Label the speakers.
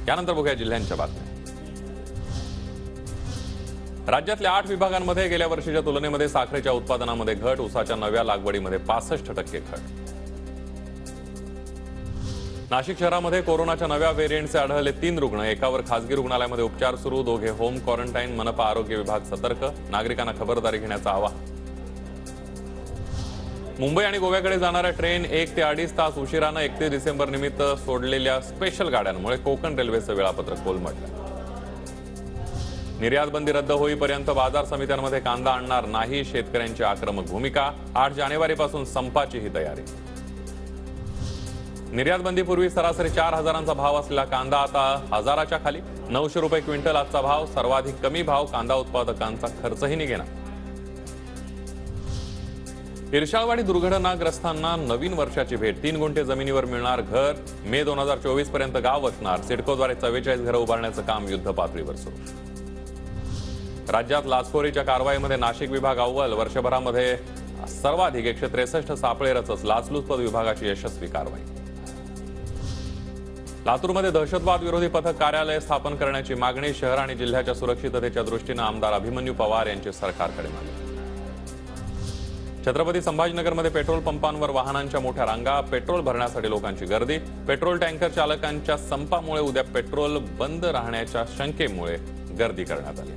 Speaker 1: यानंतर बघूया जिल्ह्यांच्या बातम्या। राज्यातल्या 8 विभागांमध्ये गेल्या वर्षीच्या तुलनेमध्ये साखरेच्या उत्पादनामध्ये घट, ऊसाच्या नव्या लागवडीमध्ये 65% घट। नाशिक शहरामध्ये कोरोनाच्या नव्या व्हेरिएंटचे आढळले 3 रुग्ण, एकावर खासगी रुग्णालयामध्ये उपचार सुरू, दोघे होम क्वारंटाईन। मनपा आरोग्य विभाग सतर्क, नागरिकांना खबरदारी घेण्याचं आवाहन। मुंबई आणि गोव्याकडे जाणाऱ्या ट्रेन 1 ते 2.5 तास उशिरानं 31 डिसेंबर निमित्त सोडलेल्या स्पेशल गाड्यांमुळे कोकण रेल्वेचं वेळापत्रक कोलमडलं। निर्यात बंदी रद्द होईपर्यंत बाजार समित्यांमध्ये कांदा आणणार नाही, शेतकऱ्यांची आक्रमक भूमिका। 8 जानेवारीपासून संपाचीही तयारी। निर्यात बंदीपूर्वी सरासरी 4,000चा भाव असलेला कांदा आता 1,000च्या खाली, 900 रुपये क्विंटल आजचा भाव। सर्वाधिक कमी भाव कांदा उत्पादकांचा खर्चही निघेना। इर्शाळवाडी दुर्घटनाग्रस्तांना नवीन वर्षाची भेट, 3 गुंठे जमिनीवर मिळणार घर। मे 2024 पर्यंत गाव वसणार। सिडकोद्वारे 44 घरं उभारण्याचं काम युद्धपातळीवर सुरू। राज्यात लाचखोरीच्या कारवाईमध्ये नाशिक विभाग अव्वल, वर्षभरामध्ये सर्वाधिक 163 सापळे रचत लाचलुचपत विभागाची यशस्वी कारवाई। लातूरमध्ये दहशतवाद विरोधी पथक कार्यालय स्थापन करण्याची मागणी, शहर आणि जिल्ह्याच्या सुरक्षिततेच्या दृष्टीने आमदार अभिमन्यू पवार यांची सरकारकडे मागणी। छत्रपती संभाजीनगरमध्ये पेट्रोल पंपांवर वाहनांच्या मोठ्या रांगा, पेट्रोल भरण्यासाठी लोकांची गर्दी। पेट्रोल टँकर चालकांच्या संपामुळे उद्या पेट्रोल बंद राहण्याच्या शंकेमुळे गर्दी करण्यात आली।